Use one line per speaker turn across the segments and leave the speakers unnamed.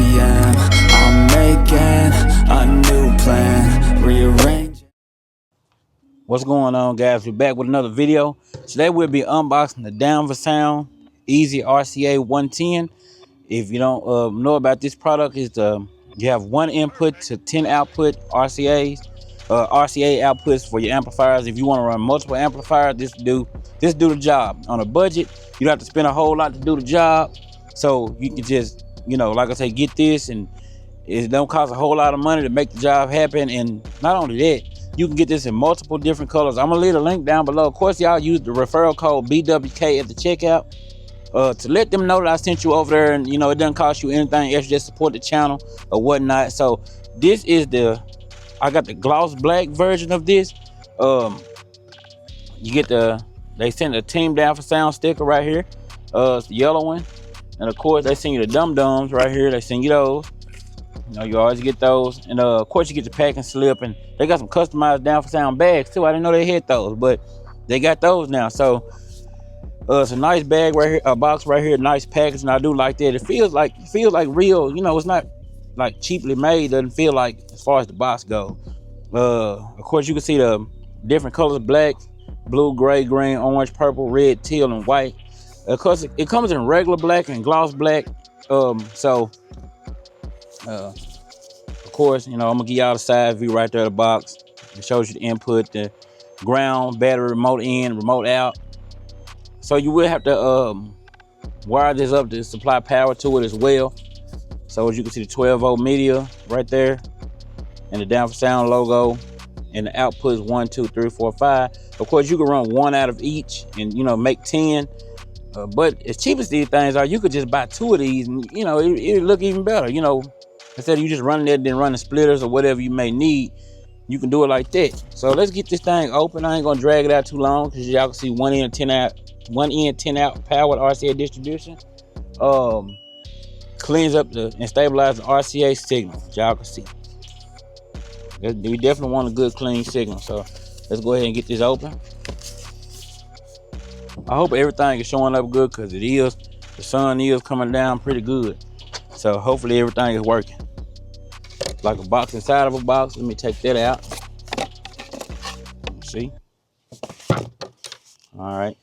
p.m. I'm making a new plan, rearrange.
What's going on, guys? We're back with another video. Today we'll be unboxing the DOWN4SOUND Easy RCA 110. If you don't know about this product, is you have 1 input to 10 output RCA outputs for your amplifiers. If you want to run multiple amplifiers, this do the job. On a budget, you don't have to spend a whole lot to do the job, so you can just, you know, like I say, get this, and it don't cost a whole lot of money to make the job happen. And not only that, you can get this in multiple different colors. I'm gonna leave a link down below. Of course, y'all use the referral code BWK at the checkout to let them know that I sent you over there, and you know, it doesn't cost you anything extra, just support the channel or whatnot. So this is I got the gloss black version of this. You get they send a Team DOWN4SOUND sticker right here. It's the yellow one, and of course they send you the dum-dums right here. They send you those. You know, you always get those, and of course you get the packing slip, and they got some customized DOWN4SOUND bags too. I didn't know they had those, but they got those now. So it's a nice bag right here, a box right here, nice package, and I do like that. It feels like real. You know, it's not like cheaply made. Doesn't feel like, as far as the box goes. Of course you can see the different colors: black, blue, gray, green, orange, purple, red, teal, and white. Of course it comes in regular black and gloss black. Of course, you know, I'm gonna give y'all the side view right there of the box. It shows you the input, the ground, battery, remote in, remote out. So you will have to wire this up to supply power to it as well. So as you can see, the 12-volt media right there, and the DOWN4SOUND logo, and the outputs 1, 2, 3, 4, 5. Of course, you can run 1 out of each, and you know, make 10. But as cheap as these things are, you could just buy 2 of these, and you know, it look even better. You know, instead of you just running it, then running splitters or whatever you may need, you can do it like that. So let's get this thing open. I ain't gonna drag it out too long, because y'all can see 1 in 10 out, 1 in 10 out powered RCA distribution. Cleans up and stabilizes the RCA signal. Y'all can see. We definitely want a good clean signal. So let's go ahead and get this open. I hope everything is showing up good, because it is. The sun is coming down pretty good. So hopefully everything is working. Like a box inside of a box. Let me take that out. See? All right.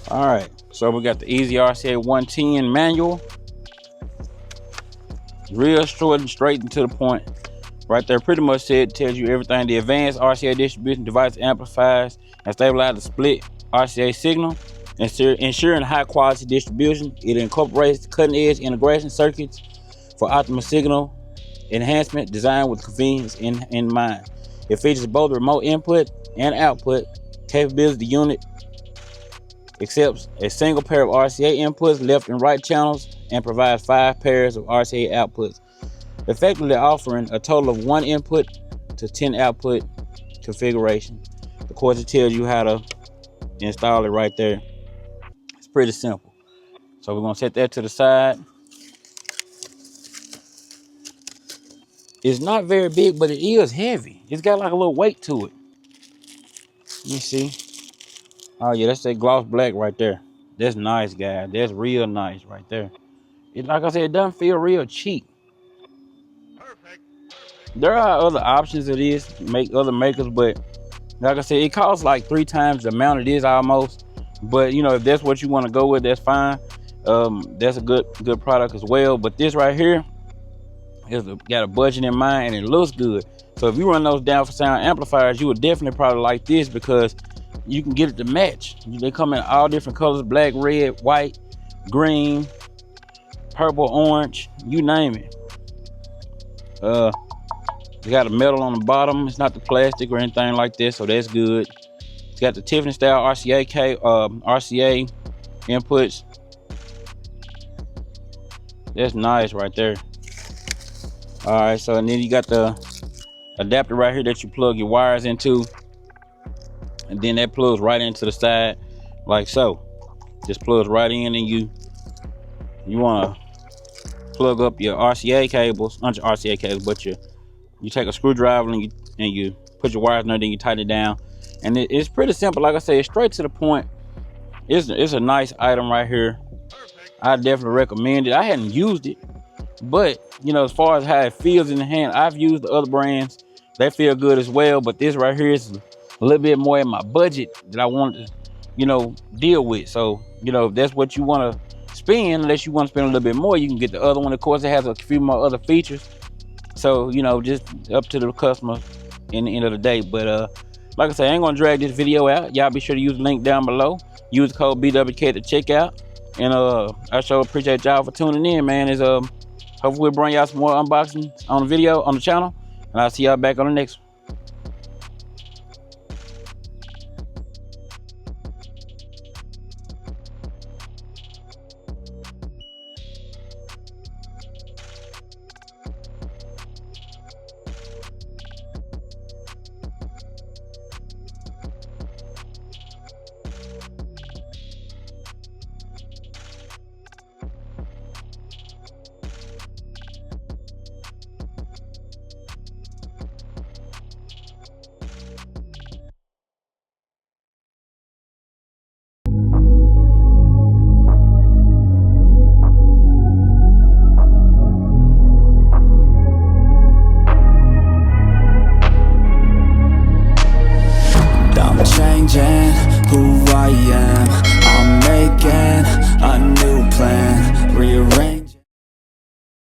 All right, so we got the Easy RCA 110 manual. Real short and straight and to the point. Right there pretty much tells you everything. The advanced RCA distribution device amplifies and stabilizes the split RCA signal, ensuring high quality distribution. It incorporates cutting edge integration circuits for optimal signal enhancement, designed with convenience in mind. It features both remote input and output capability. The unit accepts a single pair of RCA inputs, left and right channels, and provides 5 pairs of RCA outputs, effectively offering a total of 1 input to 10 output configuration. Of course, it tells you how to install it right there. It's pretty simple. So we're gonna set that to the side. It's not very big, but it is heavy. It's got like a little weight to it. You see? Oh yeah, that's that gloss black right there. That's nice, guys. That's real nice right there. Like I said, it doesn't feel real cheap.
Perfect.
There are other options of this, other makers, but like I said, it costs like 3 times the amount it is almost. But you know, if that's what you want to go with, that's fine. That's a good product as well. But this right here got a budget in mind, and it looks good. So if you run those DOWN4SOUND amplifiers, you would definitely probably like this, because you can get it to match. They come in all different colors: black, red, white, green, purple, orange, you name it. They got a metal on the bottom. It's not the plastic or anything like this, so that's good. It's got the Tiffany style RCA inputs. That's nice right there. All right, so and then you got the adapter right here that you plug your wires into, and then that plugs right into the side like so. Just plugs right in, and you want to plug up your RCA cables, not your RCA cables, but you take a screwdriver and you put your wires in there, then you tighten it down. And it's pretty simple. Like I say, it's straight to the point. It's a nice item right here. I definitely recommend it. I hadn't used it, but you know, as far as how it feels in the hand, I've used the other brands. They feel good as well, but this right here is a little bit more in my budget that I wanted to, you know, deal with. So, you know, if that's what you want to spend, unless you want to spend a little bit more, you can get the other one. Of course, it has a few more other features. So, you know, just up to the customer in the end of the day. But like I say, I ain't gonna drag this video out. Y'all be sure to use the link down below. Use the code BWK to check out. And I sure appreciate y'all for tuning in, man. Hopefully we'll bring y'all some more unboxings on the video on the channel. And I'll see y'all back on the next one.